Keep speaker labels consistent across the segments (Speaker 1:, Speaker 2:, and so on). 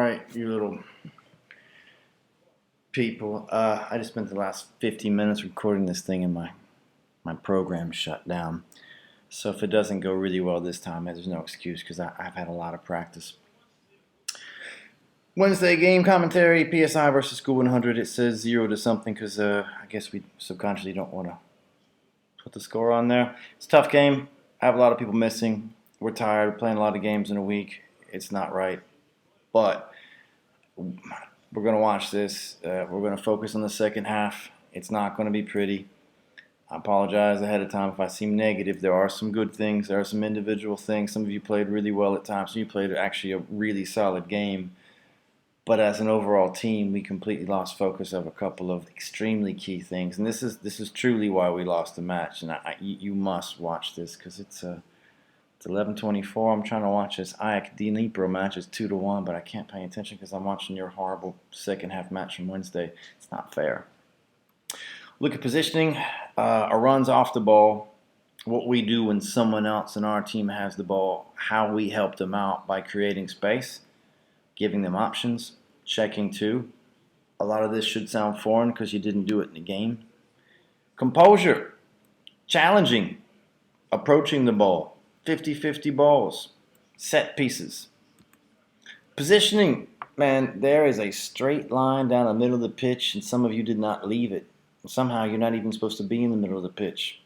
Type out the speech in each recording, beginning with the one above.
Speaker 1: right, you little people. I just spent the last 15 minutes recording this thing and my program shut down. So if it doesn't go really well this time, there's no excuse because I've had a lot of practice. Wednesday game commentary, PSI versus School 100. It says 0 to something because I guess we subconsciously don't want to put the score on there. It's a tough game. I have a lot of people missing. We're tired. We're playing a lot of games in a week. It's not right. But we're going to watch this. We're going to focus on the second half. It's not going to be pretty. I apologize ahead of time if I seem negative. There are some good things. There are some individual things. Some of you played really well at times. Some of you played actually a really solid game. But as an overall team, we completely lost focus of a couple of extremely key things. And this is truly why we lost the match. And you must watch this because it's 11:24. I'm trying to watch this Ajax Dnipro match. It's 2-1, but I can't pay attention because I'm watching your horrible second half match from Wednesday. It's not fair. Look at positioning. Our runs off the ball. What we do when someone else in our team has the ball. How we help them out by creating space. Giving them options, checking too. A lot of this should sound foreign because you didn't do it in the game. Composure, challenging, approaching the ball, 50-50 balls, set pieces. Positioning, man, there is a straight line down the middle of the pitch and some of you did not leave it. Somehow you're not even supposed to be in the middle of the pitch.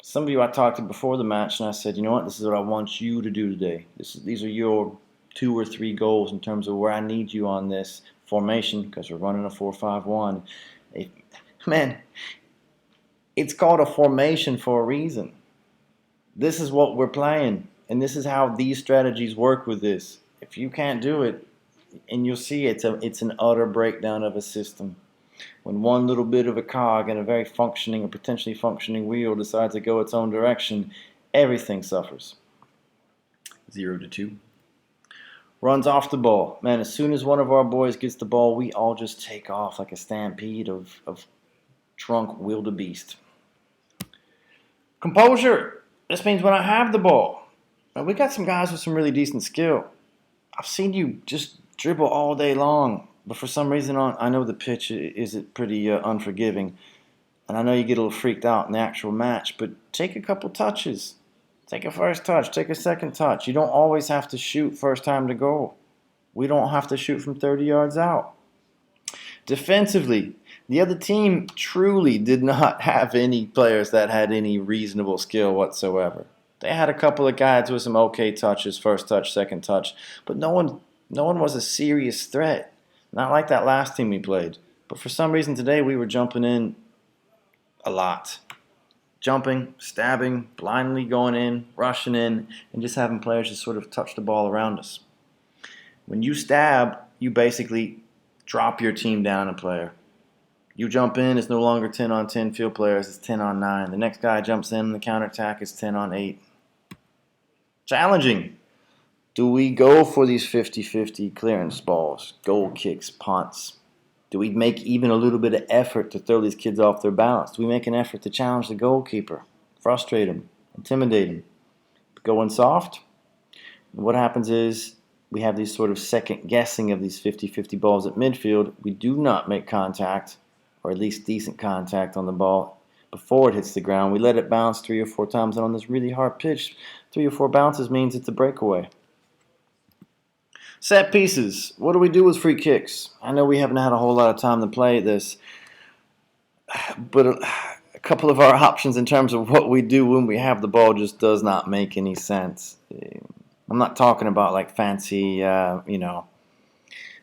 Speaker 1: Some of you I talked to before the match and I said, you know what, this is what I want you to do today. These are your 2 or 3 goals in terms of where I need you on this formation because we're running a 4-5-1. Man, it's called a formation for a reason. This is what we're playing and this is how these strategies work with this. If you can't do it, and you'll see it's an utter breakdown of a system. When one little bit of a cog in a very functioning or potentially functioning wheel decides to go its own direction, everything suffers. 0-2. Runs off the ball. Man, as soon as one of our boys gets the ball, we all just take off like a stampede of drunk wildebeest. Composure. This means when I have the ball. Now, we got some guys with some really decent skill. I've seen you just dribble all day long. But for some reason, I know the pitch is pretty unforgiving. And I know you get a little freaked out in the actual match. But take a couple touches. Take a first touch. Take a second touch. You don't always have to shoot first time to goal. We don't have to shoot from 30 yards out. Defensively, the other team truly did not have any players that had any reasonable skill whatsoever. They had a couple of guys with some okay touches, first touch, second touch. But no one was a serious threat. Not like that last team we played. But for some reason today we were jumping in a lot. Jumping, stabbing, blindly going in, rushing in, and just having players just sort of touch the ball around us. When you stab, you basically drop your team down a player. You jump in, it's no longer 10-on-10 field players, it's 10-on-9. The next guy jumps in the counterattack, it's 10-on-8. Challenging. Do we go for these 50-50 clearance balls, goal kicks, punts? Do we make even a little bit of effort to throw these kids off their balance? Do we make an effort to challenge the goalkeeper, frustrate him, intimidate him? Going soft? What happens is we have these sort of second guessing of these 50-50 balls at midfield. We do not make contact, or at least decent contact on the ball before it hits the ground. We let it bounce 3 or 4 times, and on this really hard pitch, 3 or 4 bounces means it's a breakaway. Set pieces. What do we do with free kicks? I know we haven't had a whole lot of time to play this, but a couple of our options in terms of what we do when we have the ball just does not make any sense. I'm not talking about like fancy,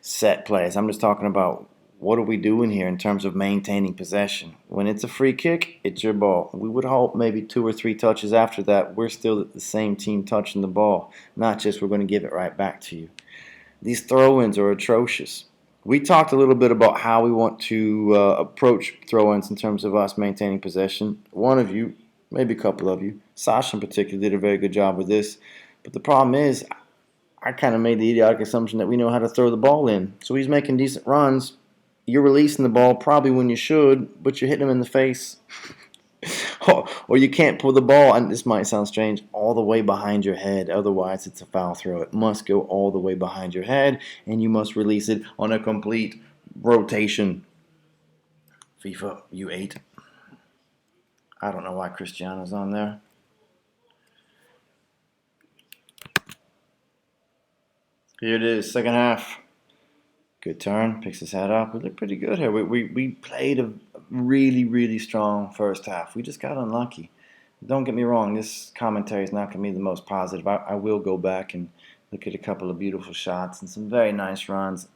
Speaker 1: set plays. I'm just talking about what are we doing here in terms of maintaining possession. When it's a free kick, it's your ball. We would hope maybe 2 or 3 touches after that, we're still the same team touching the ball, not just we're going to give it right back to you. These throw-ins are atrocious. We talked a little bit about how we want to approach throw-ins in terms of us maintaining possession. One of you, maybe a couple of you, Sasha in particular, did a very good job with this. But the problem is, I kind of made the idiotic assumption that we know how to throw the ball in. So he's making decent runs. You're releasing the ball probably when you should, but you're hitting him in the face or you can't pull the ball, and this might sound strange, all the way behind your head. Otherwise, it's a foul throw. It must go all the way behind your head, and you must release it on a complete rotation. FIFA U8. I don't know why Cristiano's on there. Here it is, second half. Good turn, picks his head up. We look pretty good here. We played a really, really strong first half. We just got unlucky. Don't get me wrong, this commentary is not going to be the most positive. I will go back and look at a couple of beautiful shots and some very nice runs.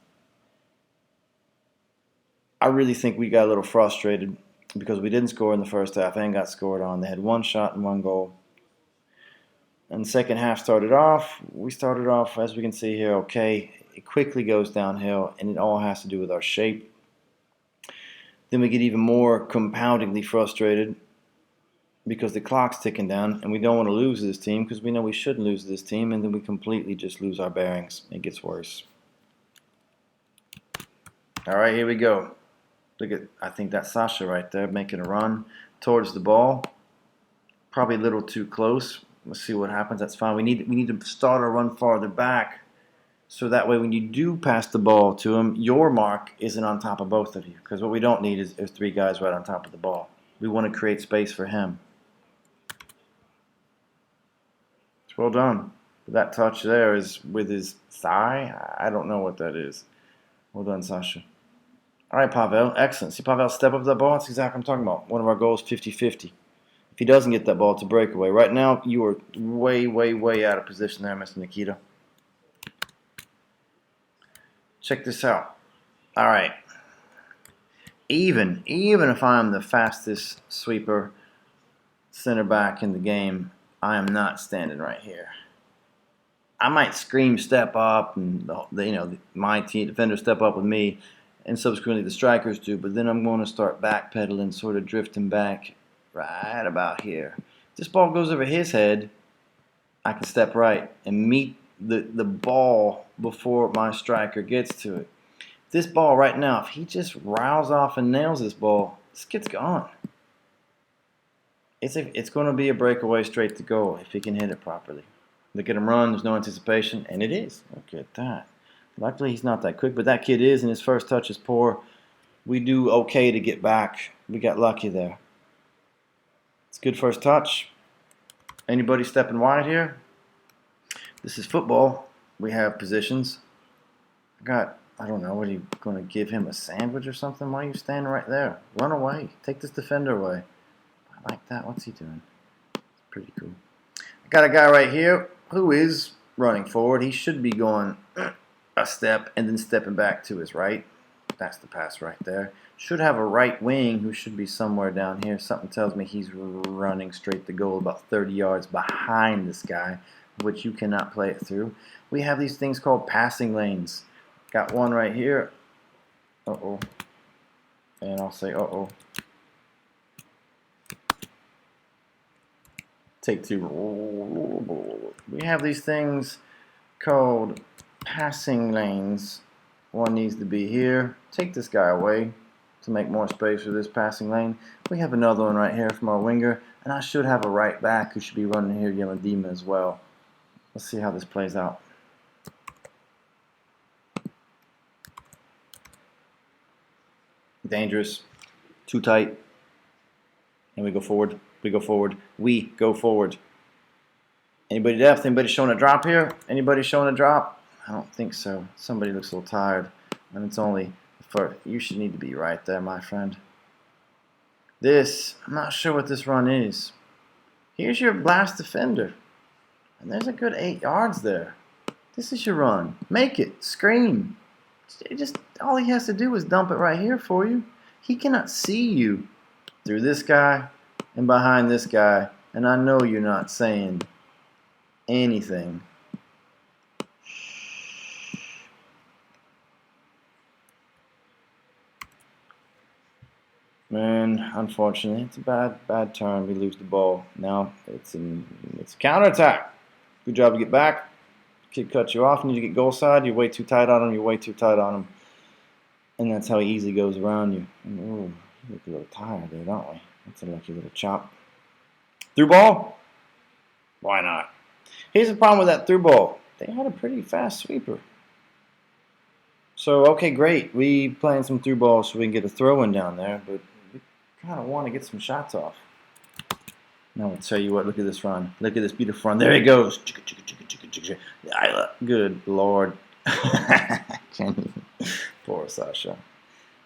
Speaker 1: I really think we got a little frustrated because we didn't score in the first half and got scored on. They had one shot and one goal. And the second half we started off, as we can see here, okay. It quickly goes downhill, and it all has to do with our shape. Then we get even more compoundingly frustrated because the clock's ticking down, and we don't want to lose this team because we know we shouldn't lose this team, and then we completely just lose our bearings. It gets worse. All right, here we go. Look at, I think that's Sasha right there making a run towards the ball. Probably a little too close. Let's see what happens. That's fine. We need to start our run farther back, so that way when you do pass the ball to him, your mark isn't on top of both of you. Because what we don't need is three guys right on top of the ball. We want to create space for him. It's well done. That touch there is with his thigh. I don't know what that is. Well done, Sasha. All right, Pavel. Excellent. See Pavel step up to that ball? That's exactly what I'm talking about. One of our goals, 50-50. If he doesn't get that ball, it's a breakaway. Right now, you are way, way, way out of position there, Mr. Nikita. Check this out. All right. Even if I'm the fastest sweeper center back in the game, I am not standing right here. I might scream step up, and my team defenders step up with me, and subsequently the strikers do. But then I'm going to start backpedaling, sort of drifting back right about here. If this ball goes over his head, I can step right and meet the ball before my striker gets to it. This ball right now, if he just riles off and nails this ball, this kid's gone. It's going to be a breakaway straight to goal if he can hit it properly. Look at him run. There's no anticipation, and it is. Look at that. Luckily, he's not that quick, but that kid is, and his first touch is poor. We do okay to get back. We got lucky there. It's good first touch. Anybody stepping wide here? This is football. We have positions. I don't know, what are you going to give him, a sandwich or something? Why are you standing right there? Run away. Take this defender away. I like that. What's he doing? It's pretty cool. I got a guy right here who is running forward. He should be going a step and then stepping back to his right. That's the pass right there. Should have a right wing who should be somewhere down here. Something tells me he's running straight to goal about 30 yards behind this guy, which you cannot play it through. We have these things called passing lanes. Got one right here. Uh-oh. And I'll say uh-oh. Take two. We have these things called passing lanes. One needs to be here. Take this guy away to make more space for this passing lane. We have another one right here from our winger. And I should have a right back who should be running here, Yamadima, as well. Let's see how this plays out. Dangerous. Too tight. And we go forward. We go forward. We go forward. Anybody depth? Anybody showing a drop here? Anybody showing a drop? I don't think so. Somebody looks a little tired. And it's only for you should need to be right there, my friend. I'm not sure what this run is. Here's your blast defender. And there's a good 8 yards there. This is your run. Make it. Scream. Just all he has to do is dump it right here for you. He cannot see you through this guy and behind this guy. And I know you're not saying anything. Man, unfortunately, it's a bad turn. We lose the ball. Now it's a counterattack. Good job to get back. Kid cuts you off, and you get goal side. You're way too tight on him. You're way too tight on him, and that's how he easily goes around you. And, ooh, you look a little tired there, don't we? That's a lucky little chop. Through ball? Why not? Here's the problem with that through ball. They had a pretty fast sweeper. So, okay, great. We playing some through balls so we can get a throw in down there, but we kind of want to get some shots off. Now, I'll tell you what, look at this run. Look at this beautiful run. There he goes. Good Lord. Poor Sasha.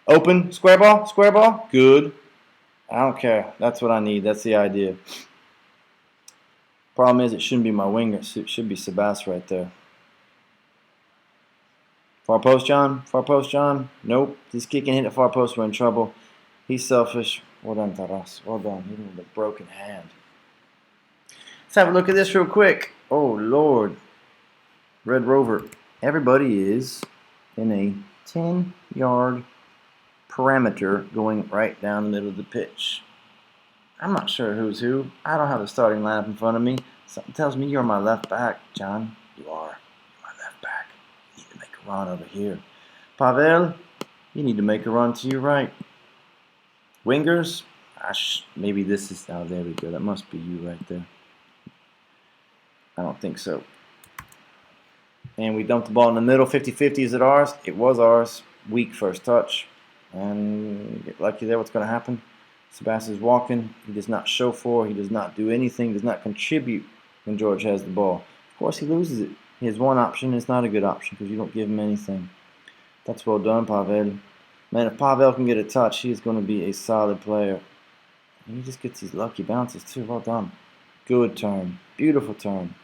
Speaker 1: Open, square ball, good. I don't care. That's what I need. That's the idea. Problem is, it shouldn't be my winger. It should be Sebas right there. Far post, John. Far post, John. Nope. This kick can hit the far post. We're in trouble. He's selfish. Well done, Taras. Well done. Even with a broken hand. Let's have a look at this real quick. Oh, Lord. Red Rover. Everybody is in a 10-yard parameter going right down the middle of the pitch. I'm not sure who's who. I don't have the starting lineup in front of me. Something tells me you're my left back, John. You are. You're my left back. You need to make a run over here. Pavel, you need to make a run to your right. Wingers, maybe this is, oh, there we go. That must be you right there. I don't think so. And we dumped the ball in the middle. 50-50, is it ours? It was ours. Weak first touch. And get lucky there. What's going to happen? Sebastian's walking. He does not show for. He does not do anything. Does not contribute when George has the ball. Of course, he loses it. He has one option. It's not a good option because you don't give him anything. That's well done, Pavel. Man, if Pavel can get a touch, he is going to be a solid player. And he just gets these lucky bounces too. Well done. Good turn. Beautiful turn.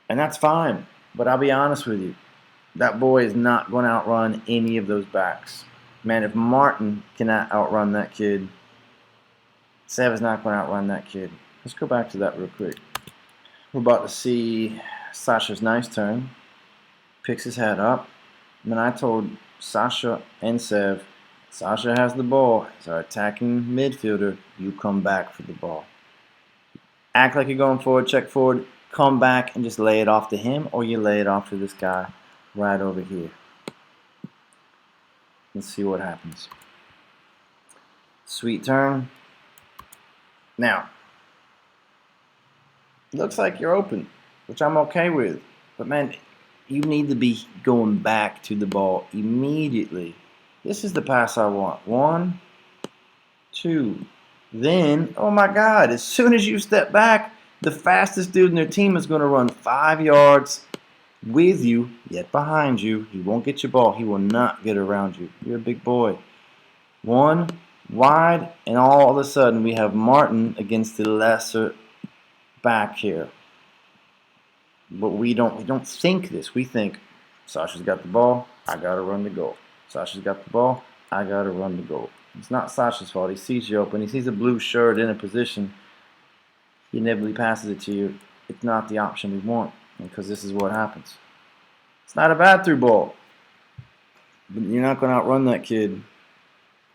Speaker 1: And that's fine. But I'll be honest with you. That boy is not going to outrun any of those backs. Man, if Martin cannot outrun that kid, Sev is not going to outrun that kid. Let's go back to that real quick. We're about to see Sasha's nice turn. Picks his head up. And then I told Sasha and Sev, Sasha has the ball. He's our attacking midfielder. You come back for the ball. Act like you're going forward, check forward, come back and just lay it off to him, or you lay it off to this guy right over here. Let's see what happens. Sweet turn. Now, looks like you're open, which I'm okay with. But man, you need to be going back to the ball immediately. This is the pass I want. 1, 2. Then, oh my God, as soon as you step back, the fastest dude in their team is going to run 5 yards with you, yet behind you. He won't get your ball. He will not get around you. You're a big boy. 1 wide, and all of a sudden we have Martin against the lesser back here. But we don't think this. We think Sasha's got the ball, I gotta run the goal. Sasha's got the ball, I gotta run the goal. It's not Sasha's fault. He sees you open. He sees a blue shirt in a position. He inevitably passes it to you. It's not the option we want, because this is what happens. It's not a bad through ball, but you're not going to outrun that kid.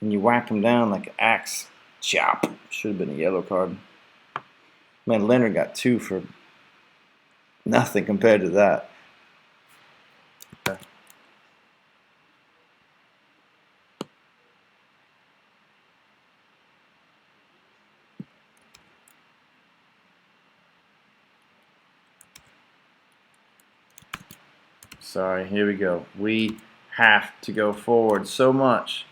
Speaker 1: And you whack him down like an axe chop. Should have been a yellow card. Man, Leonard got 2 for nothing compared to that. Sorry, here we go. We have to go forward so much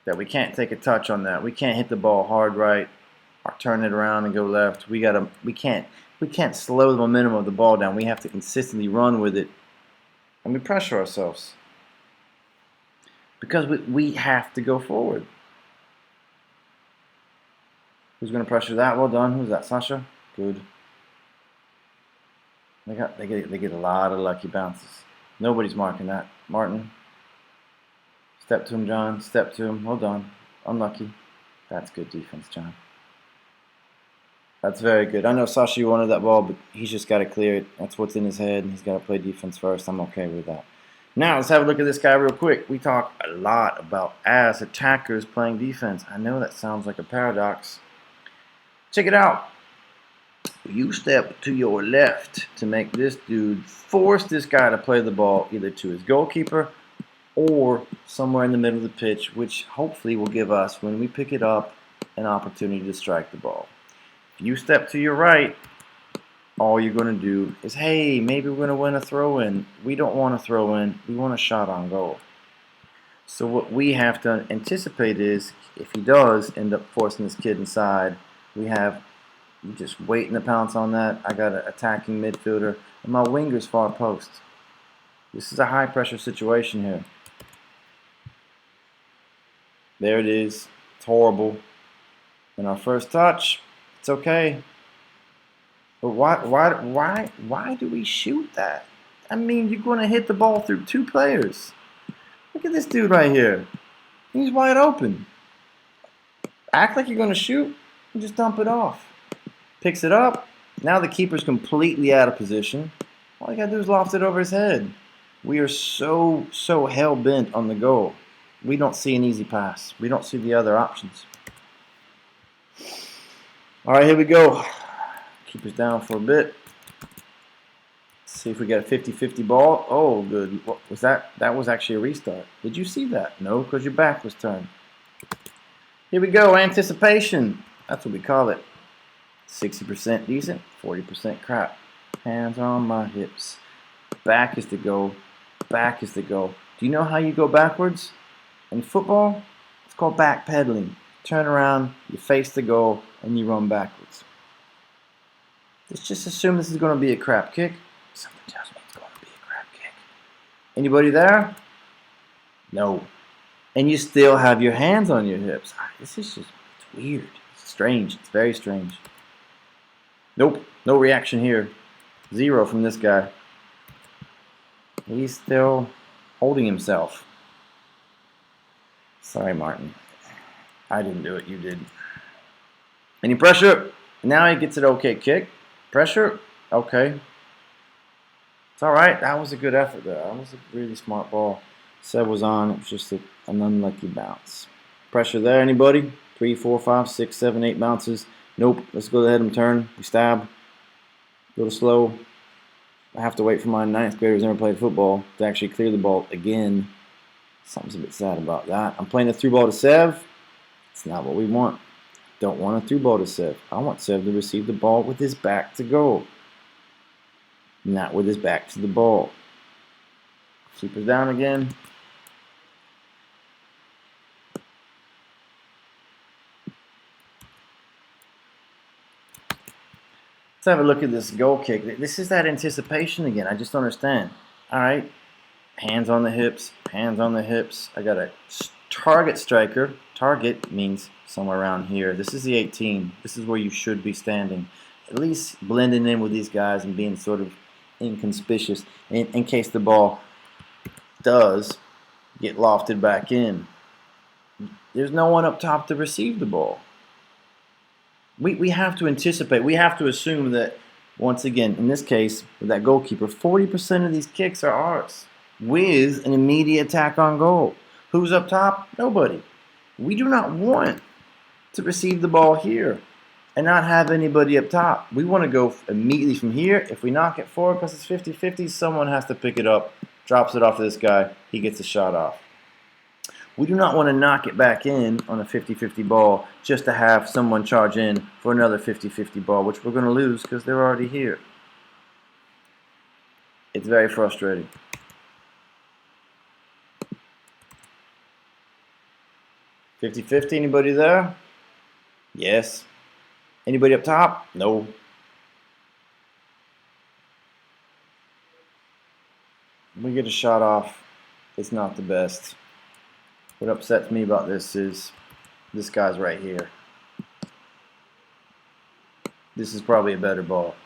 Speaker 1: that we can't take a touch on that. We can't hit the ball hard right or turn it around and go left. We can't slow the momentum of the ball down. We have to consistently run with it, and we pressure ourselves because we have to go forward. Who's going to pressure that? Well done. Who's that? Sasha. Good. They get a lot of lucky bounces. Nobody's marking that. Martin. Step to him, John. Step to him. Hold on. Unlucky. That's good defense, John. That's very good. I know Sasha wanted that ball, but he's just got to clear it. That's what's in his head, and he's got to play defense first. I'm okay with that. Now, let's have a look at this guy real quick. We talk a lot about as attackers playing defense. I know that sounds like a paradox. Check it out. You step to your left to make this dude force this guy to play the ball either to his goalkeeper or somewhere in the middle of the pitch, which hopefully will give us, when we pick it up, an opportunity to strike the ball. If you step to your right, all you're going to do is, hey, maybe we're going to win a throw-in. We don't want a throw-in. We want a shot on goal. So what we have to anticipate is, if he does end up forcing this kid inside, you just waiting to pounce on that. I got an attacking midfielder, and my winger's far post. This is a high-pressure situation here. There it is. It's horrible. And our first touch, it's okay. But why do we shoot that? I mean, you're going to hit the ball through two players. Look at this dude right here. He's wide open. Act like you're going to shoot and just dump it off. Picks it up. Now the keeper's completely out of position. All you got to do is loft it over his head. We are so hell-bent on the goal. We don't see an easy pass. We don't see the other options. All right, here we go. Keeper's down for a bit. Let's see if we get a 50-50 ball. Oh, good. What was that? That was actually a restart. Did you see that? No, because your back was turned. Here we go. Anticipation. That's what we call it. 60% decent, 40% crap. Hands on my hips. Back is the goal. Back is the goal. Do you know how you go backwards? In football, it's called backpedaling. Turn around, you face the goal, and you run backwards. Let's just assume this is going to be a crap kick. Something tells me it's going to be a crap kick. Anybody there? No. And you still have your hands on your hips. This is just, it's weird. It's strange. It's very strange. Nope. No reaction here. Zero from this guy. He's still holding himself. Sorry, Martin. I didn't do it. You did. Any pressure? Now he gets an okay kick. Pressure? Okay. It's all right. That was a good effort there. That was a really smart ball. Seb was on. It was just an unlucky bounce. Pressure there, anybody? 3, 4, 5, 6, 7, 8 bounces. Nope. Let's go ahead and turn. We stab. Go to slow. I have to wait for my 9th graders who never played football to actually clear the ball again. Something's a bit sad about that. I'm playing a through ball to Sev. It's not what we want. Don't want a through ball to Sev. I want Sev to receive the ball with his back to goal. Not with his back to the ball. Keeper's down again. Let's have a look at this goal kick. This is that anticipation again. I just don't understand. All right. Hands on the hips. Hands on the hips. I got a target striker. Target means somewhere around here. This is the 18. This is where you should be standing. At least blending in with these guys and being sort of inconspicuous in case the ball does get lofted back in. There's no one up top to receive the ball. We have to anticipate. We have to assume that, once again, in this case, with that goalkeeper, 40% of these kicks are ours with an immediate attack on goal. Who's up top? Nobody. We do not want to receive the ball here and not have anybody up top. We want to go immediately from here. If we knock it forward because it's 50-50, someone has to pick it up, drops it off to this guy, he gets a shot off. We do not want to knock it back in on a 50-50 ball just to have someone charge in for another 50-50 ball, which we're going to lose because they're already here. It's very frustrating. $50-50, anybody there? Yes. Anybody up top? No. We get a shot off. It's not the best. What upsets me about this is this guy's right here. This is probably a better ball.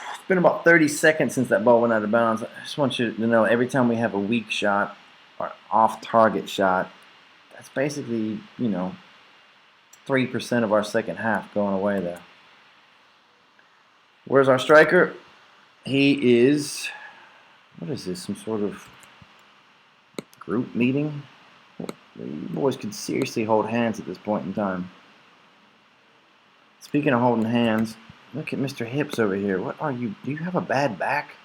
Speaker 1: It's been about 30 seconds since that ball went out of bounds. I just want you to know, every time we have a weak shot or off-target shot, that's basically, 3% of our second half going away there. Where's our striker? He is, what is this, some sort of group meeting? You boys could seriously hold hands at this point in time. Speaking of holding hands, look at Mr. Hips over here. What are you, do you have a bad back?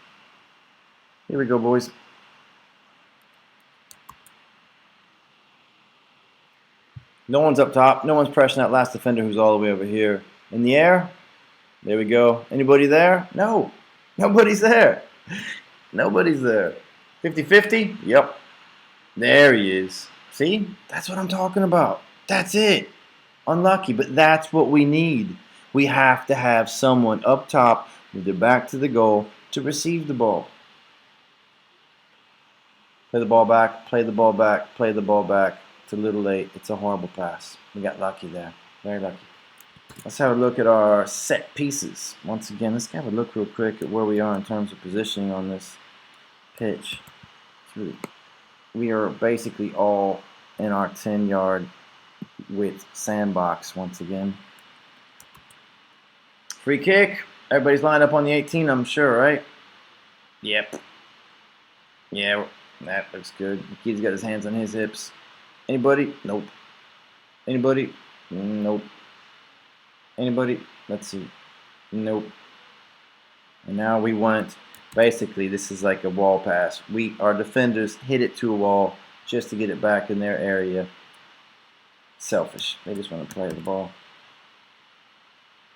Speaker 1: Here we go, boys. No one's up top. No one's pressuring that last defender who's all the way over here. In the air. There we go. Anybody there? No. Nobody's there. Nobody's there. 50-50? Yep. There he is. See? That's what I'm talking about. That's it. Unlucky, but that's what we need. We have to have someone up top with their back to the goal to receive the ball. Play the ball back, play the ball back, play the ball back. It's a little late. It's a horrible pass. We got lucky there. Very lucky. Let's have a look at our set pieces. Once again, let's have a look real quick at where we are in terms of positioning on this pitch. We are basically all in our 10-yard width sandbox once again. Free kick. Everybody's lined up on the 18, I'm sure, right? Yep. Yeah, that looks good. The kid's got his hands on his hips. Anybody? Nope. Anybody? Nope. Anybody? Let's see. Nope. And now we want, basically, this is like a wall pass. Our defenders hit it to a wall just to get it back in their area. Selfish. They just want to play the ball.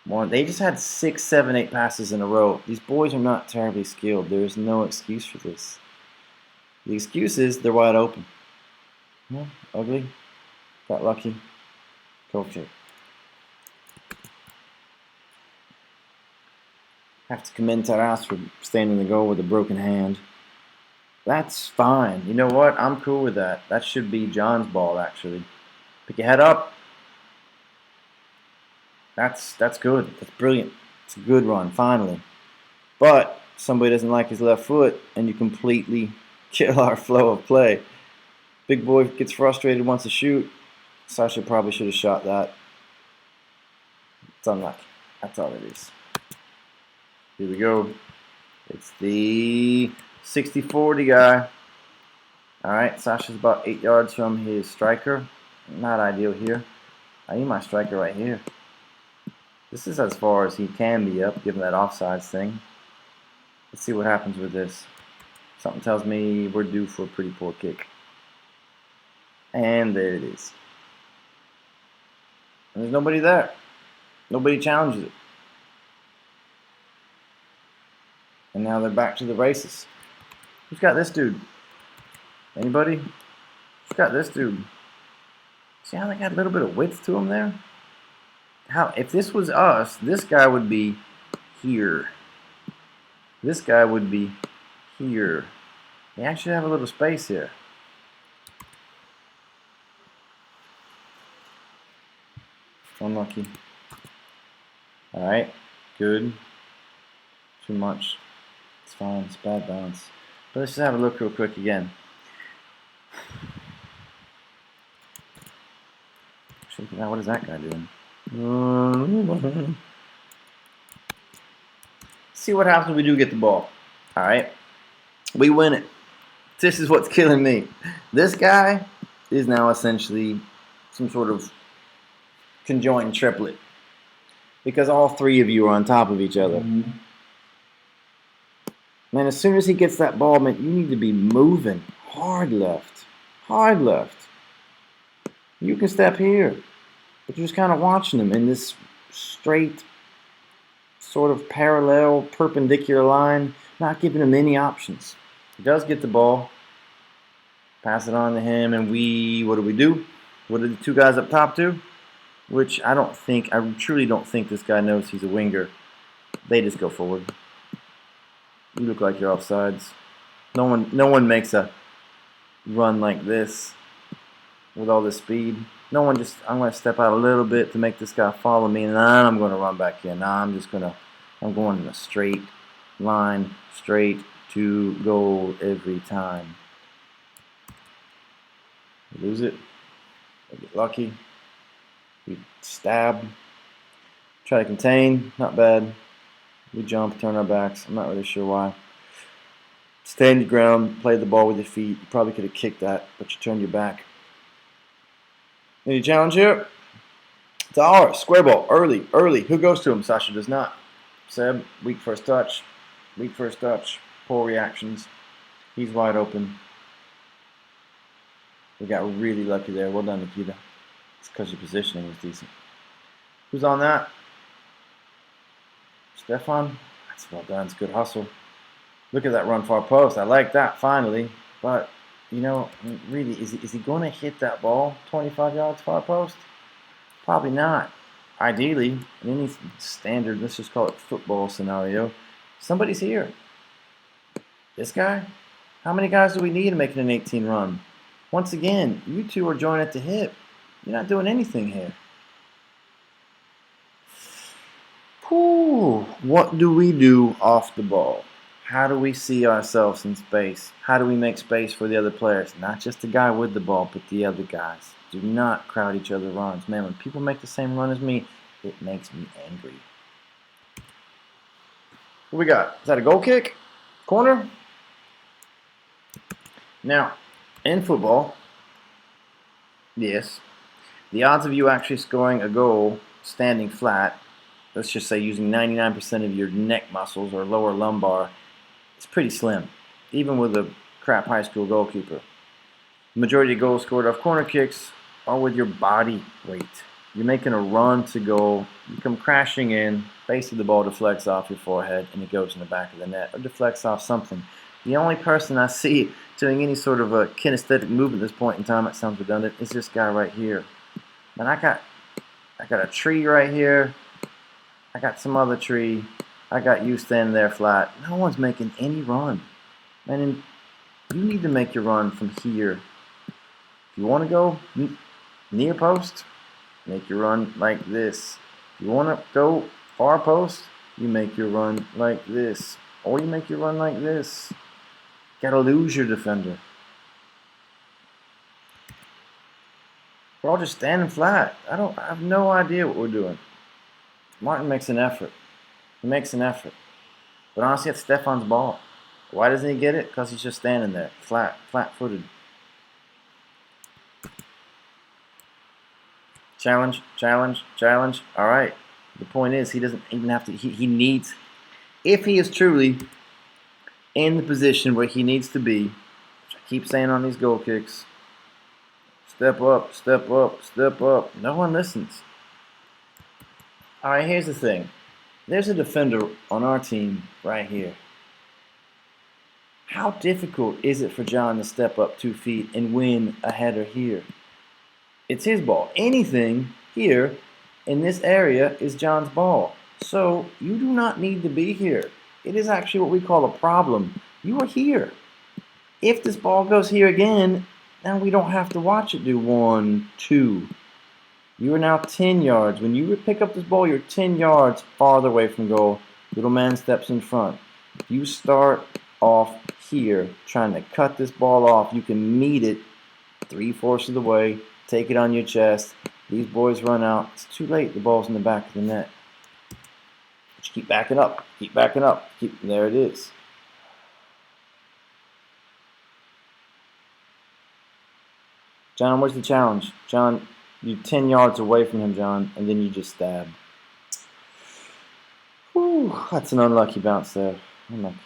Speaker 1: They just had 6, 7, 8 passes in a row. These boys are not terribly skilled. There's no excuse for this. The excuse is they're wide open. Yeah, ugly. Got lucky. Coach it. Have to commend Taras for standing the goal with a broken hand. That's fine. You know what? I'm cool with that. That should be John's ball, actually. Pick your head up. That's good. That's brilliant. It's a good run, finally. But somebody doesn't like his left foot, and you completely kill our flow of play. Big boy gets frustrated, wants to shoot. Sasha probably should have shot that. It's unlucky. That's all it is. Here we go. It's the 60-40 guy. Alright, Sasha's about 8 yards from his striker. Not ideal here. I need my striker right here. This is as far as he can be up, given that offsides thing. Let's see what happens with this. Something tells me we're due for a pretty poor kick. And there it is. And there's nobody there. Nobody challenges it. And now they're back to the races. Who's got this dude? Anybody? Who's got this dude? See how they got a little bit of width to him there? If this was us, this guy would be here. This guy would be here. They actually have a little space here. Unlucky. Alright, good. Too much. It's fine, it's bad balance. But let's just have a look real quick again. Now what is that guy doing? See what happens when we do get the ball. Alright. We win it. This is what's killing me. This guy is now essentially some sort of conjoined triplet. Because all three of you are on top of each other. Man, as soon as he gets that ball, man, you need to be moving. Hard left. Hard left. You can step here. But you're just kind of watching him in this straight, sort of parallel, perpendicular line, not giving him any options. He does get the ball. Pass it on to him, and what do? What did the two guys up top do? Which I truly don't think this guy knows he's a winger. They just go forward. You look like you're offsides. No one makes a run like this with all this speed. No one I'm going to step out a little bit to make this guy follow me, and then I'm going to run back in. Now I'm going in a straight line, straight to goal every time. We lose it. We get lucky. We stab. Try to contain. Not bad. We jump, turn our backs. I'm not really sure why. Stand your ground, play the ball with your feet. You probably could have kicked that, but you turned your back. Any challenge here? It's ours. Square ball. Early. Who goes to him? Sasha does not. Seb, weak first touch. Poor reactions. He's wide open. We got really lucky there. Well done, Nikita. It's because your positioning was decent. Who's on that? Stefan? That's well done. It's good hustle. Look at that run far post. I like that finally. But, you know, really, is he going to hit that ball 25 yards far post? Probably not. Ideally, in any standard, let's just call it football scenario, somebody's here. This guy? How many guys do we need to make it an 18 run? Once again, you two are joining at the hip. You're not doing anything here. Whew. What do we do off the ball? How do we see ourselves in space? How do we make space for the other players? Not just the guy with the ball, but the other guys. Do not crowd each other runs. Man, when people make the same run as me, it makes me angry. What we got? Is that a goal kick? Corner? Now, in football, yes, the odds of you actually scoring a goal standing flat, let's just say using 99% of your neck muscles or lower lumbar, it's pretty slim, even with a crap high school goalkeeper. The majority of goals scored off corner kicks are with your body weight. You're making a run to goal, you come crashing in, base of the ball deflects off your forehead, and it goes in the back of the net, or deflects off something. The only person I see doing any sort of a kinesthetic movement at this point in time, that sounds redundant, is this guy right here. And I got a tree right here. I got some other tree. I got you standing there flat. No one's making any run. And you need to make your run from here. If you want to go near post, make your run like this. If you want to go far post, you make your run like this. Or you make your run like this. Gotta lose your defender. We're all just standing flat. I have no idea what we're doing. Martin makes an effort. He makes an effort. But honestly, it's Stefan's ball. Why doesn't he get it? Because he's just standing there, flat-footed. Challenge, challenge, challenge. All right. The point is, he doesn't even have to. He needs, if he is truly in the position where he needs to be, which I keep saying on these goal kicks, step up, step up, step up. No one listens. All right, here's the thing. There's a defender on our team right here. How difficult is it for John to step up 2 feet and win a header here? It's his ball. Anything here in this area is John's ball. So you do not need to be here. It is actually what we call a problem. You are here. If this ball goes here again, then we don't have to watch it do 1, 2. You are now 10 yards. When you pick up this ball, you're 10 yards farther away from goal. Little man steps in front. If you start off here trying to cut this ball off, you can meet it 3/4 of the way, take it on your chest. These boys run out. It's too late. The ball's in the back of the net. But you keep backing up. Keep backing up. There it is. John, where's the challenge? John, you're 10 yards away from him, John, and then you just stab. Whew, that's an unlucky bounce there. Unlucky.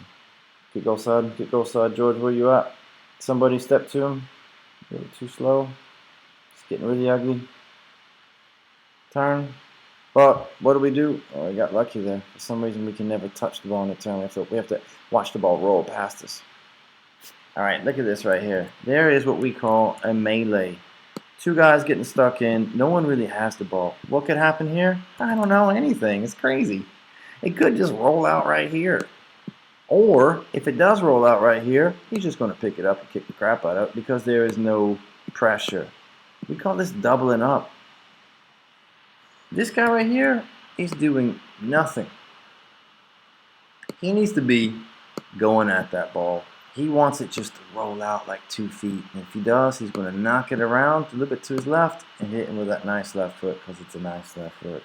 Speaker 1: Get goal side, George, where you at? Somebody step to him. A little too slow. It's getting really ugly. Turn. But what do? Oh, we got lucky there. For some reason, we can never touch the ball in the turn. We have to watch the ball roll past us. All right, look at this right here. There is what we call a melee. 2 guys getting stuck in. No one really has the ball. What could happen here? I don't know anything. It's crazy. It could just roll out right here. Or, if it does roll out right here, he's just going to pick it up and kick the crap out of it because there is no pressure. We call this doubling up. This guy right here, he's doing nothing. He needs to be going at that ball. He wants it just to roll out like 2 feet. And if he does, he's going to knock it around a little bit to his left and hit him with that nice left foot because it's a nice left foot.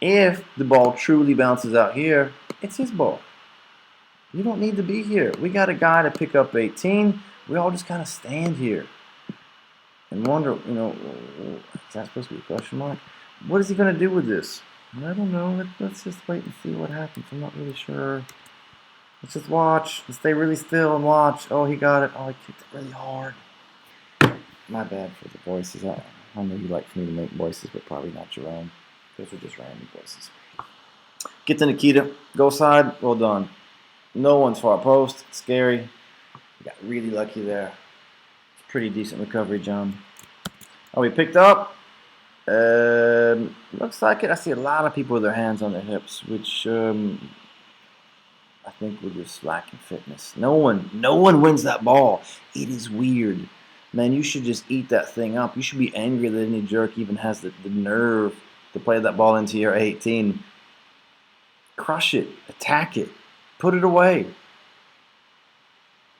Speaker 1: If the ball truly bounces out here, it's his ball. You don't need to be here. We got a guy to pick up 18. We all just kind of stand here and wonder, is that supposed to be a question mark? What is he going to do with this? I don't know. Let's just wait and see what happens. I'm not really sure. Let's just watch. Let's stay really still and watch. Oh, he got it. Oh, he kicked it really hard. My bad for the voices. I know you like for me to make voices, but probably not your own. Those are just random voices. Get to Nikita. Go side. Well done. No one's far post. Scary. Got really lucky there. Pretty decent recovery, John. Oh, we picked up. Looks like it. I see a lot of people with their hands on their hips, which I think we're just lacking fitness. No one wins that ball. It is weird. Man, you should just eat that thing up. You should be angry that any jerk even has the nerve to play that ball into your 18. Crush it. Attack it. Put it away.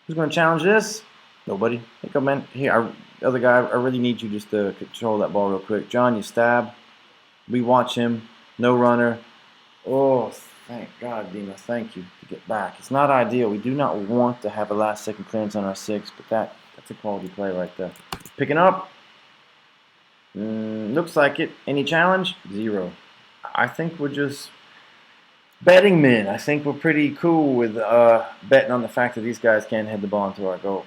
Speaker 1: Who's going to challenge this? Nobody. Hey, come man. Here, other guy, I really need you just to control that ball real quick. John, you stab. We watch him. No runner. Oh, thank God, Dima. Thank you to get back. It's not ideal. We do not want to have a last-second clearance on our 6, but that's a quality play right there. Picking up. Looks like it. Any challenge? 0. I think we're just betting men. I think we're pretty cool with betting on the fact that these guys can't head the ball into our goal.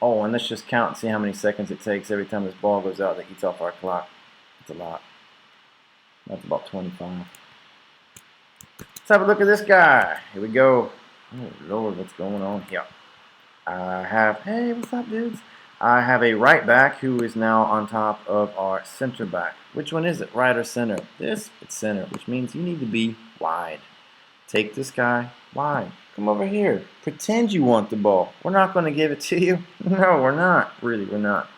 Speaker 1: Oh, and let's just count and see how many seconds it takes every time this ball goes out that eats off our clock. That's a lot. That's about 25. Let's have a look at this guy. Here we go. Oh, Lord, what's going on here? Hey, what's up, dudes? I have a right back who is now on top of our center back. Which one is it, right or center? It's center, which means you need to be wide. Take this guy wide. Come over here. Pretend you want the ball. We're not going to give it to you. No, we're not. Really, we're not.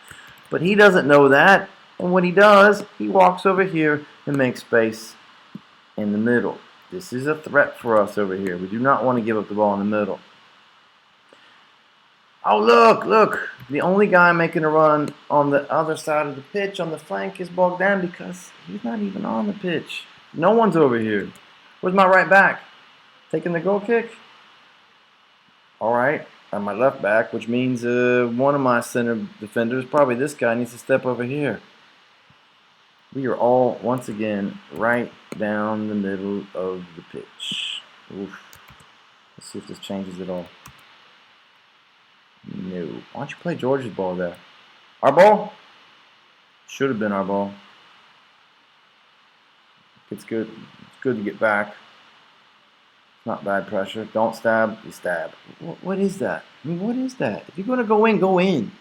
Speaker 1: But he doesn't know that. And what he does, he walks over here and makes space in the middle. This is a threat for us over here. We do not want to give up the ball in the middle. Oh, look. The only guy making a run on the other side of the pitch on the flank is Bogdan because he's not even on the pitch. No one's over here. Where's my right back? Taking the goal kick? All right, I'm my left back, which means one of my center defenders, probably this guy, needs to step over here. We are all, once again, right down the middle of the pitch. Oof. Let's see if this changes at all. No. Why don't you play George's ball there? Our ball? Should have been our ball. It's good. It's good to get back. Not bad pressure. Don't stab. You stab. What is that? I mean, what is that? If you're going to go in, go in.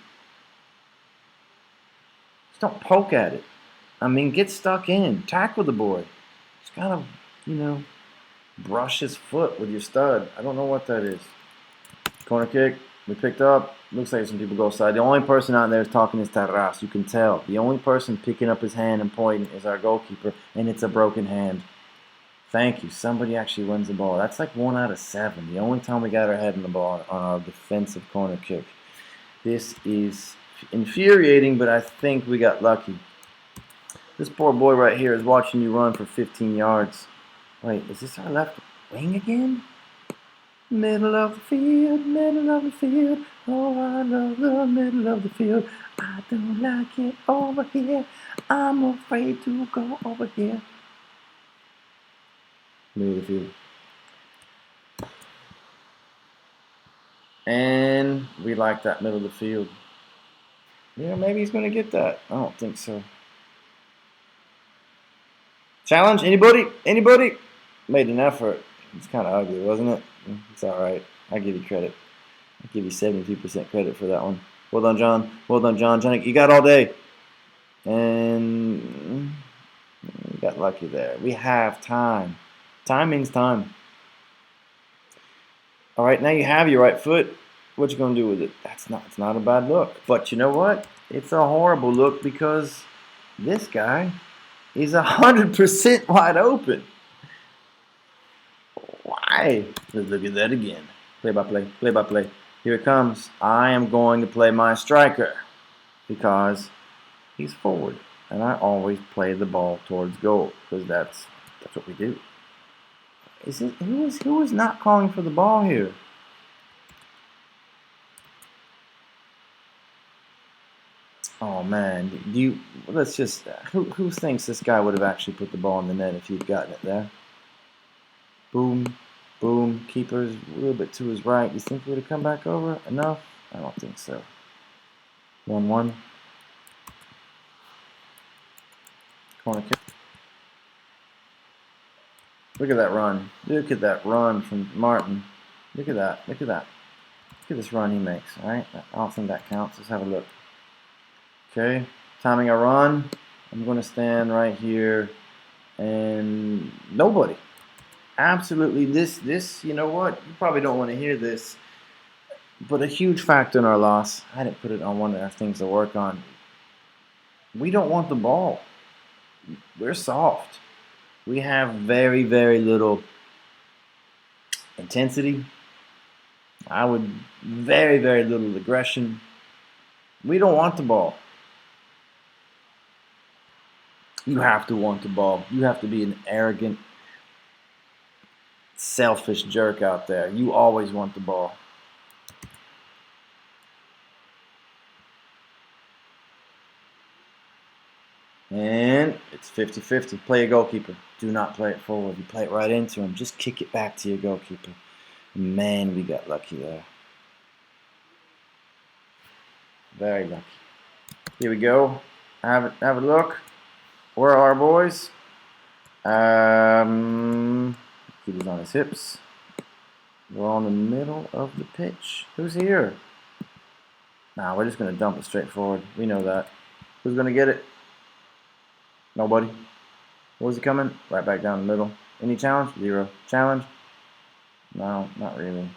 Speaker 1: Just don't poke at it. I mean, get stuck in. Tackle the boy. Just kind of, brush his foot with your stud. I don't know what that is. Corner kick. We picked up. Looks like some people go side. The only person out there is talking is Tarras. You can tell. The only person picking up his hand and pointing is our goalkeeper, and it's a broken hand. Thank you. Somebody actually wins the ball. That's like 1 out of 7. The only time we got our head in the ball on our defensive corner kick. This is infuriating, but I think we got lucky. This poor boy right here is watching you run for 15 yards. Wait, is this our left wing again? Middle of the field, middle of the field. Oh, I love the middle of the field. I don't like it over here. I'm afraid to go over here. Middle of the field. And we like that middle of the field. Yeah, maybe he's going to get that. I don't think so. Challenge? Anybody? Anybody? Made an effort. It's kind of ugly, wasn't it? It's all right. I give you credit. I give you 72% credit for that one. Well done, John. Well done, John. John, you got all day. And we got lucky there. We have time. Time means time. All right, now you have your right foot. What you gonna do with it? It's not a bad look. But you know what? It's a horrible look because this guy is 100% wide open. Why? Let's look at that again. Play by play. Play by play. Here it comes. I am going to play my striker because he's forward, and I always play the ball towards goal because that's what we do. Who is not calling for the ball here? Oh man, let's just who thinks this guy would have actually put the ball in the net if he'd gotten it there? Boom, boom. Keeper's a little bit to his right. You think he would have come back over enough? I don't think so. 1-1. Corner kick. Look at that run. Look at that run from Martin. Look at that. Look at that. Look at this run he makes. All right. I don't think that counts. Let's have a look. Okay. Timing a run. I'm going to stand right here. And nobody. Absolutely. This, you know what? You probably don't want to hear this. But a huge factor in our loss. I didn't put it on one of our things to work on. We don't want the ball. We're soft. We have very, very little intensity. Very, very little aggression. We don't want the ball. You have to want the ball. You have to be an arrogant, selfish jerk out there. You always want the ball. And it's 50-50. Play a goalkeeper. Do not play it forward. You play it right into him. Just kick it back to your goalkeeper. Man, we got lucky there. Very lucky. Here we go. Have a look. Where are our boys? He's on his hips. We're on the middle of the pitch. Who's here? Nah, we're just going to dump it straight forward. We know that. Who's going to get it? Nobody. Where's he coming? Right back down the middle. Any challenge? 0. Challenge? No, not really.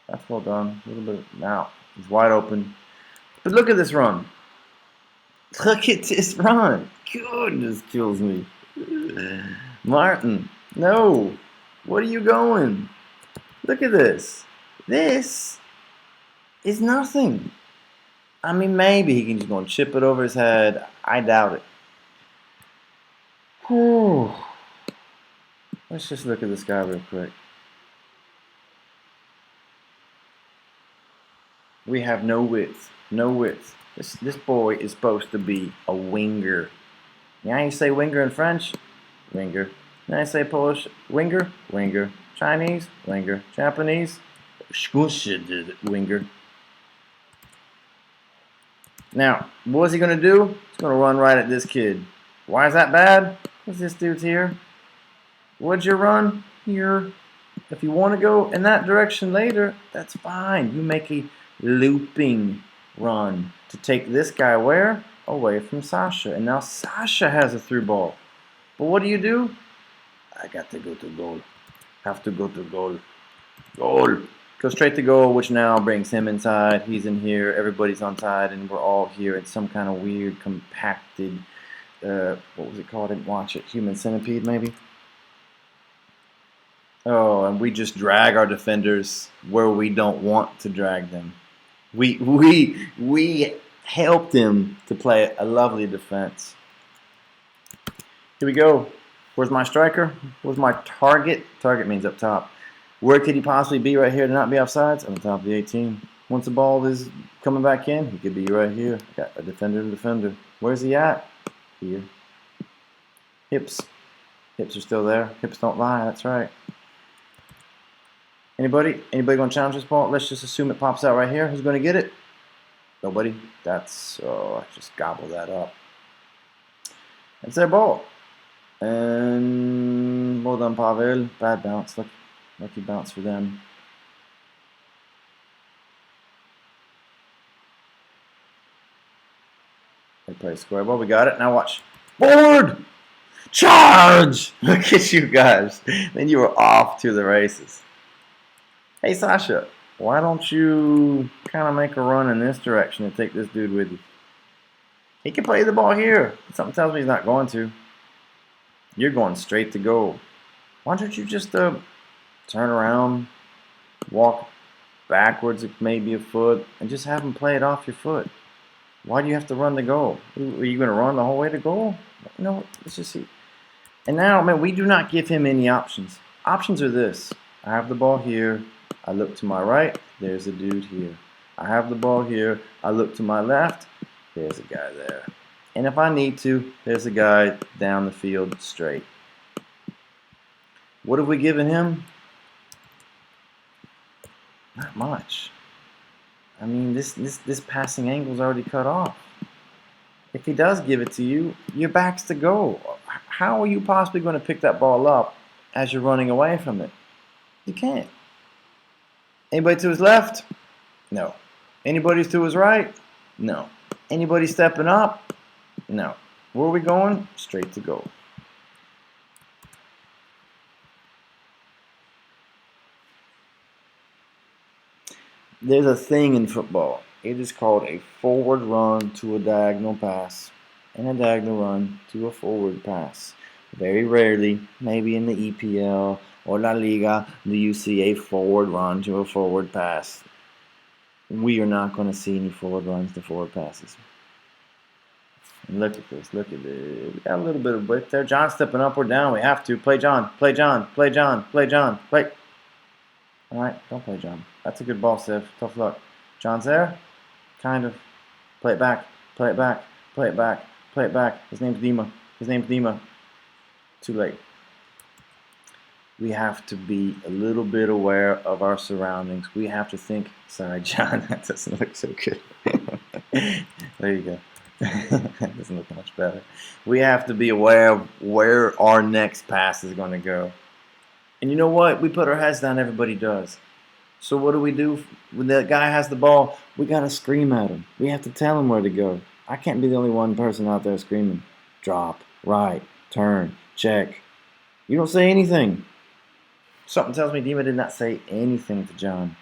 Speaker 1: That's well done. A little bit. Now, he's wide open. But look at this run. Look at this run. Goodness kills me. Martin, no. What are you going? Look at this. This is nothing. I mean, maybe he can just go and chip it over his head. I doubt it. Whew. Let's just look at this guy real quick. We have no width. No width. This boy is supposed to be a winger. Yeah, you say winger in French? Winger. Now you say Polish? Winger? Winger. Chinese? Winger. Japanese? Winger. Now, what's he going to do? He's going to run right at this kid. Why is that bad? Because this dude's here. What'd you run? Here. If you want to go in that direction later, that's fine. You make a looping run to take this guy where? Away from Sasha. And now Sasha has a through ball. But what do? I got to go to goal. Have to go to goal. Goal. Go straight to goal, which now brings him inside. He's in here. Everybody's on side, and we're all here. It's some kind of weird, compacted, what was it called? I didn't watch it. Human centipede, maybe? Oh, and we just drag our defenders where we don't want to drag them. We helped him to play a lovely defense. Here we go. Where's my striker? Where's my target? Target means up top. Where could he possibly be right here to not be offsides? On the top of the 18. Once the ball is coming back in, he could be right here. Got a defender and defender. Where's he at? Here. Hips. Hips are still there. Hips don't lie, that's right. Anybody? Anybody going to challenge this ball? Let's just assume it pops out right here. Who's going to get it? Nobody. That's, oh, I just gobbled that up. That's their ball. And well done, Pavel. Bad bounce. Lucky bounce for them. They play square ball. We got it. Now watch. Forward! Charge! Look at you guys. Then you were off to the races. Hey, Sasha, why don't you kind of make a run in this direction and take this dude with you? He can play the ball here. Something tells me he's not going to. You're going straight to goal. Why don't you just turn around, walk backwards maybe a foot, and just have him play it off your foot? Why do you have to run the goal? Are you going to run the whole way to goal? No, let's just see. And now, man, we do not give him any options. Options are this. I have the ball here. I look to my right. There's a dude here. I have the ball here. I look to my left. There's a guy there. And if I need to, there's a guy down the field straight. What have we given him? Not much. I mean, this passing angle's already cut off. If he does give it to you, your back's to goal. How are you possibly going to pick that ball up as you're running away from it? You can't. Anybody to his left? No. Anybody to his right? No. Anybody stepping up? No. Where are we going? Straight to goal. There's a thing in football. It is called a forward run to a diagonal pass and a diagonal run to a forward pass. Very rarely, maybe in the EPL or La Liga, do you see a forward run to a forward pass. We are not going to see any forward runs to forward passes. And look at this. Look at this. We got a little bit of width there. John stepping up or down. We have to. Play John. Play John. Play John. Play John. Play. All right. Don't play John. That's a good ball, Steph. Tough luck. John's there. Kind of. Play it back. Play it back. Play it back. Play it back. His name's Dima. His name's Dima. Too late. We have to be a little bit aware of our surroundings. We have to think. Sorry, John. That doesn't look so good. There you go. That doesn't look much better. We have to be aware of where our next pass is going to go. And you know what? We put our heads down. Everybody does. So what do we do when that guy has the ball? We got to scream at him. We have to tell him where to go. I can't be the only one person out there screaming. Drop, right, turn, check. You don't say anything. Something tells me Dima did not say anything to John.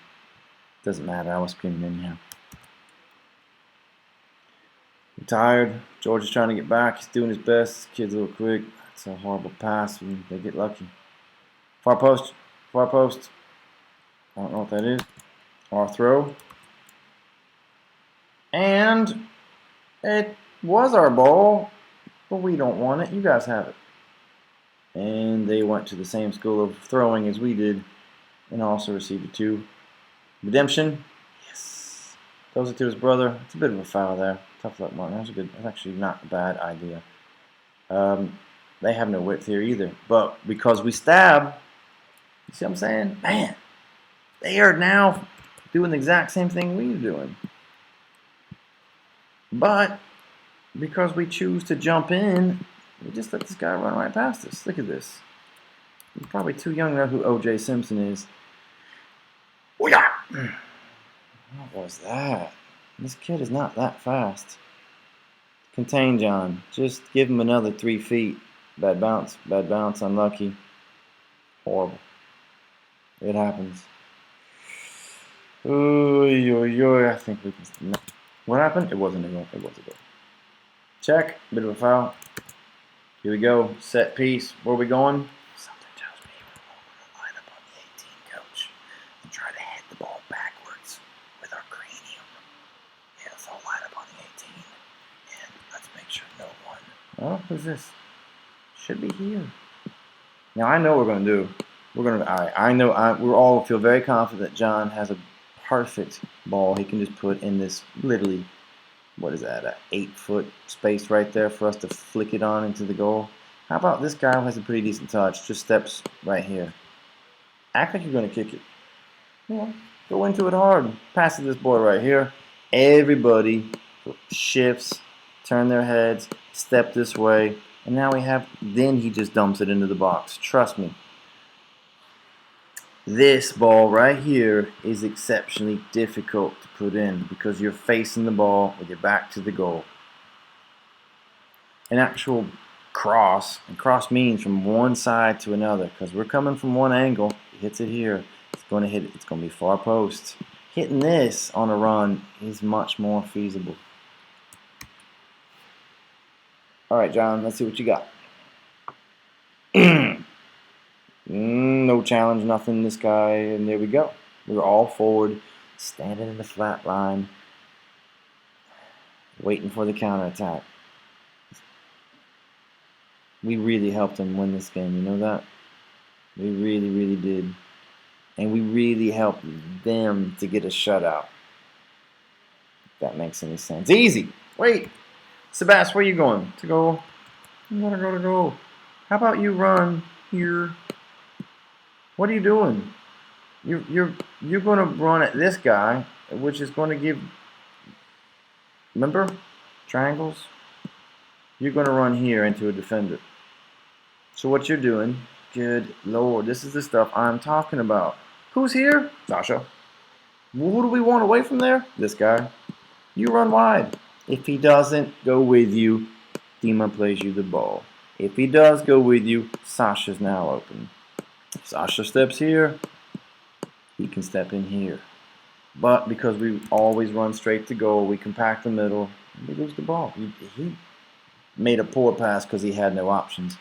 Speaker 1: Doesn't matter. I was screaming anyhow. I'm tired. George is trying to get back. He's doing his best. This kid's a little quick. It's a horrible pass. They get lucky. Far post. Far post. I don't know what that is. Our throw. And it was our ball, but we don't want it. You guys have it. And they went to the same school of throwing as we did and also received a 2. Redemption. Yes. Throws it to his brother. It's a bit of a foul there. Tough luck, Martin. That's good. That's actually not a bad idea. They have no width here either. But because we stab, you see what I'm saying? Man, they are now doing the exact same thing we are doing. But because we choose to jump in, we just let this guy run right past us. Look at this. You're probably too young to know who O.J. Simpson is. Oh yeah! What was that? This kid is not that fast. Contain John. Just give him another 3 feet. Bad bounce. Bad bounce. Unlucky. Horrible. It happens. Oy. I think we can. What happened? It wasn't a goal. It was a goal. Check. Bit of a foul. Here we go. Set piece. Where are we going? Something tells me we're going to line up on the 18, coach, and try to hit the ball backwards with our cranium. Yeah, let's all line up on the 18, and let's make sure no one. Oh, who's this? Should be here. Now I know what we're going to do. We're going to. I know. We all feel very confident that John has a perfect ball. He can just put in this literally. What is that, an 8-foot space right there for us to flick it on into the goal? How about this guy who has a pretty decent touch, just steps right here. Act like you're going to kick it. Yeah, go into it hard. Pass to this boy right here. Everybody shifts, turn their heads, step this way, and now we have, then he just dumps it into the box. Trust me. This ball right here is exceptionally difficult to put in because you're facing the ball with your back to the goal. An actual cross, and cross means from one side to another because we're coming from one angle. He hits it here. It's going to hit it. It's going to be far post. Hitting this on a run is much more feasible. All right, John, let's see what you got. No challenge, nothing, this guy, and there we go. We were all forward, standing in the flat line, waiting for the counterattack. We really helped them win this game, you know that? We really, really did. And we really helped them to get a shutout. If that makes any sense. Easy! Wait! Sebastian, where are you going? To go? I'm gonna go to goal. How about you run here? What are you doing? You're going to run at this guy, which is going to give. Remember, triangles. you're going to run here into a defender. So what you're doing, good Lord, this is the stuff I'm talking about. Who's here? Sasha. Who do we want away from there? This guy. You run wide. If he doesn't go with you, Dima plays you the ball. If he does go with you, Sasha's now open. If Sasha steps here, he can step in here. But because we always run straight to goal, we compact the middle, and we lose the ball. He made a poor pass because he had no options.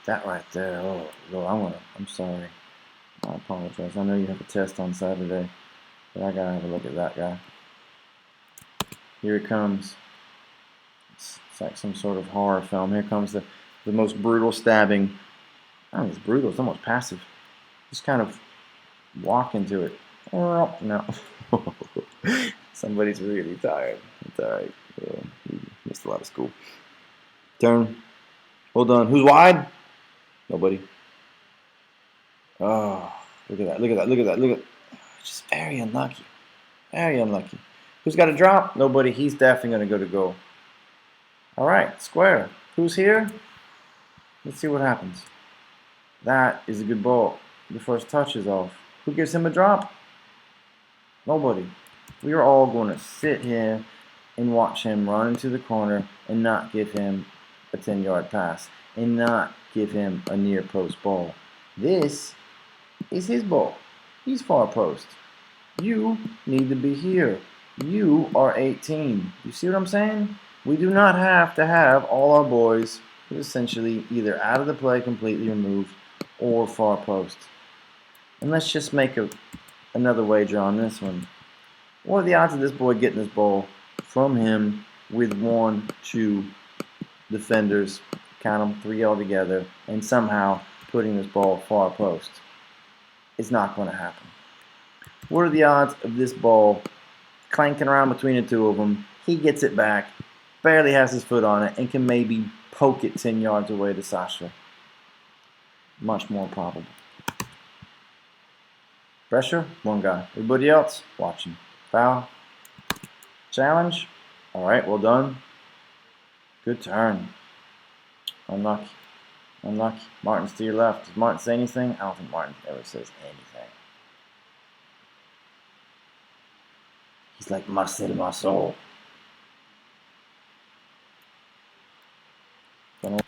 Speaker 1: That right there, oh Lord, I'm sorry. I apologize. I know you have a test on Saturday, but I gotta have a look at that guy. Here it comes. It's like some sort of horror film. Here comes the most brutal stabbing. I don't think it's brutal, it's almost passive. Just kind of walk into it. Oh, no. Somebody's really tired. It's alright. You missed a lot of school. Turn. Hold on. Who's wide? Nobody. Oh, look at that. Look at that. Look at that. Look at that. Just very unlucky. Very unlucky. Who's got a drop? Nobody. He's definitely going to go to goal. Alright, square. Who's here? Let's see what happens. That is a good ball. The first touch is off. Who gives him a drop? Nobody. We are all going to sit here and watch him run into the corner and not give him a 10-yard pass and not give him a near post ball. This is his ball. He's far post. You need to be here. You are 18. You see what I'm saying? We do not have to have all our boys essentially either out of the play completely removed or far post. And let's just make another wager on this one. What are the odds of this boy getting this ball from him with 1, 2 defenders, count them 3 altogether, and somehow putting this ball far post? It's not going to happen. What are the odds of this ball clanking around between the two of them? He gets it back, barely has his foot on it, and can maybe poke it 10 yards away to Sasha. Much more probable. Pressure, one guy. Everybody else, watching. Foul. Challenge. Alright, well done. Good turn. Unlucky. Unlucky. Martin's to your left. Does Martin say anything? I don't think Martin ever says anything. He's like Marcel Marceau. Here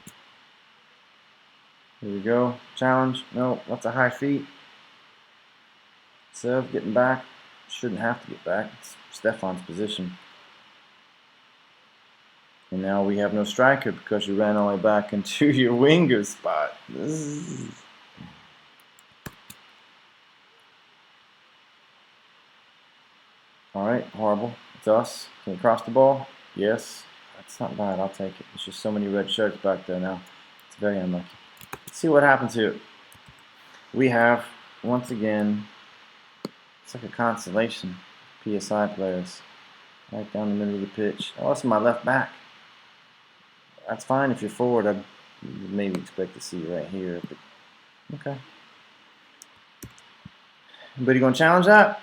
Speaker 1: we go. Challenge. No, that's a high feet. Sev getting back. Shouldn't have to get back. It's Stefan's position. And now we have no striker because you ran all the way back into your winger spot. Alright, horrible. It's us. Can we cross the ball? Yes. That's not bad. I'll take it. There's just so many red shirts back there now. It's very unlucky. Let's see what happens here. We have, once again, it's like a constellation. PSI players. Right down the middle of the pitch. Oh, that's my left back. That's fine if you're forward. I'd maybe expect to see you right here. But okay. Anybody going to challenge that?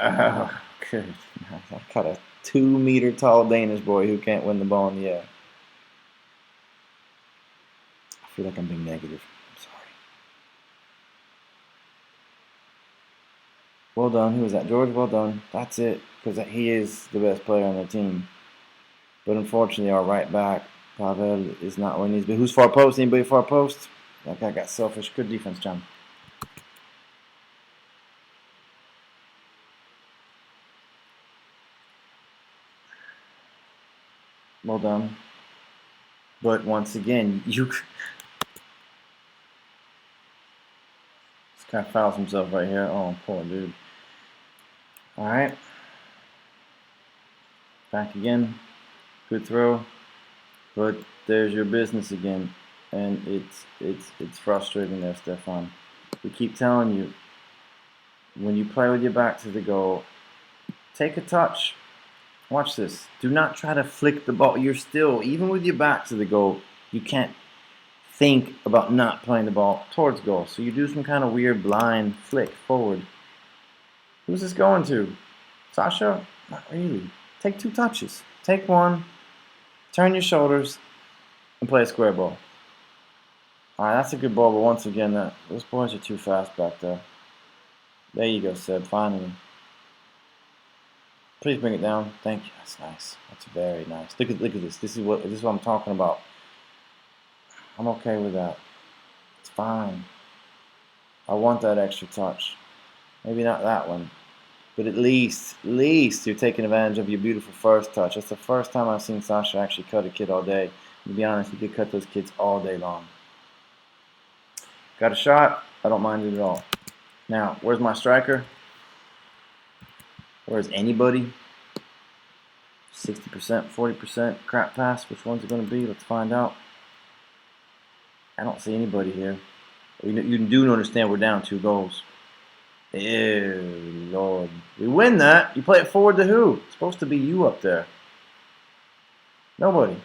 Speaker 1: Oh, good. I caught a 2-meter tall Danish boy who can't win the ball in the air. I feel like I'm being negative. I'm sorry. Well done. Who was that? George? Well done. That's it. Because he is the best player on the team. But unfortunately, our right back, Pavel, is not where he needs to be. Who's far post? Anybody far post? That guy got selfish. Good defense, John. Well done. But once again, this guy fouls himself right here. Oh, poor dude. Alright. Back again. Good throw. But there's your business again. And it's frustrating there, Stefan. We keep telling you, when you play with your back to the goal, take a touch. Watch this. Do not try to flick the ball. You're still, even with your back to the goal, you can't think about not playing the ball towards goal. So you do some kind of weird blind flick forward. Who's this going to? Sasha? Not really. Take 2 touches. Take 1. Turn your shoulders and play a square ball. All right, that's a good ball, but once again, those boys are too fast back there. There you go, Seb, finally. Please bring it down. Thank you. That's nice. That's very nice. Look at this. This is what I'm talking about. I'm okay with that. It's fine. I want that extra touch. Maybe not that one, but at least you're taking advantage of your beautiful first touch. That's the first time I've seen Sasha actually cut a kid all day. To be honest, you could cut those kids all day long. Got a shot? I don't mind it at all. Now, where's my striker? Where's anybody? 60%, 40%, crap pass. Which one's it going to be? Let's find out. I don't see anybody here. You do understand we're down 2 goals. Ew, Lord. We win that. You play it forward to who? It's supposed to be you up there. Nobody.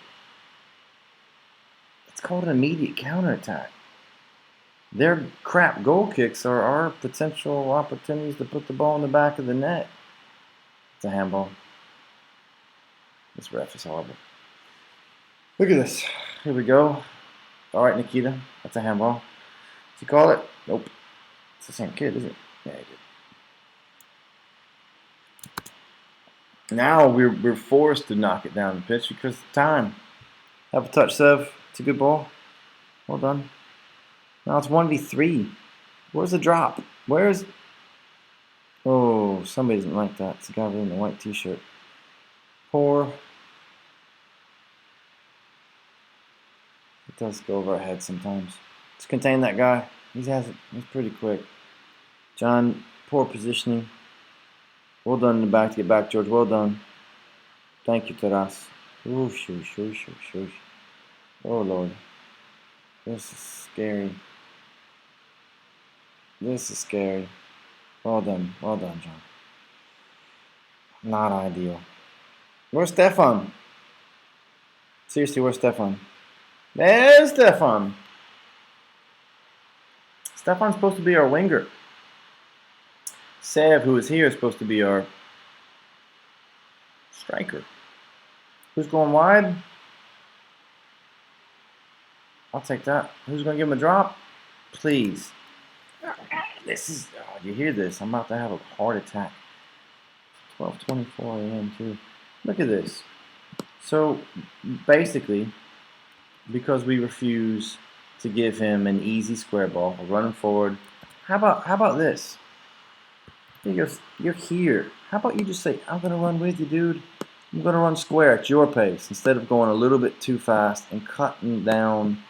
Speaker 1: It's called an immediate counterattack. Their crap goal kicks are our potential opportunities to put the ball in the back of the net. It's a handball. This ref is horrible. Look at this. Here we go. All right, Nikita. That's a handball. Does he call it? Nope. It's the same kid, is it? Yeah, he did. Now we're forced to knock it down the pitch because of time. Have a touch, Sev. It's a good ball. Well done. Now it's 1v3. Where's the drop? Where's... Oh, somebody doesn't like that. It's the guy in the white t-shirt. Poor. It does go over our heads sometimes. Let's contain that guy. He's pretty quick. John, poor positioning. Well done in the back to get back, George. Well done. Thank you, Taras. Ooh, shoo. Oh, Lord. This is scary. This is scary. Well done, John. Not ideal. Where's Stefan? Seriously, where's Stefan? There's Stefan. Stefan's supposed to be our winger. Sev, who is here, is supposed to be our striker. Who's going wide? I'll take that. Who's going to give him a drop? Please. This is... Oh, you hear this? I'm about to have a heart attack. 12:24 a.m. too. Look at this. So, basically, because we refuse to give him an easy square ball, we're running forward. How about this? You're here. How about you just say, I'm going to run with you, dude. I'm going to run square at your pace instead of going a little bit too fast and cutting down.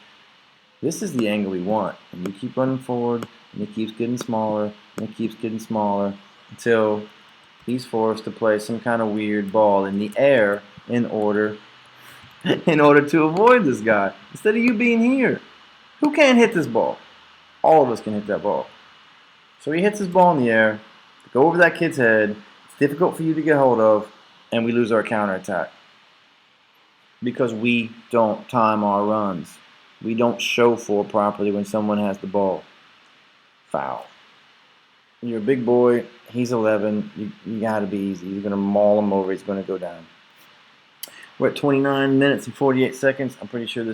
Speaker 1: This is the angle we want. And you keep running forward, and it keeps getting smaller, and it keeps getting smaller until he's forced to play some kind of weird ball in the air in order to avoid this guy. Instead of you being here. Who can't hit this ball? All of us can hit that ball. So he hits his ball in the air, go over that kid's head. It's difficult for you to get hold of, and we lose our counterattack. Because we don't time our runs. We don't show for properly when someone has the ball. Foul. You're a big boy. He's 11. You got to be easy. You're going to maul him over. He's going to go down. We're at 29 minutes and 48 seconds. I'm pretty sure this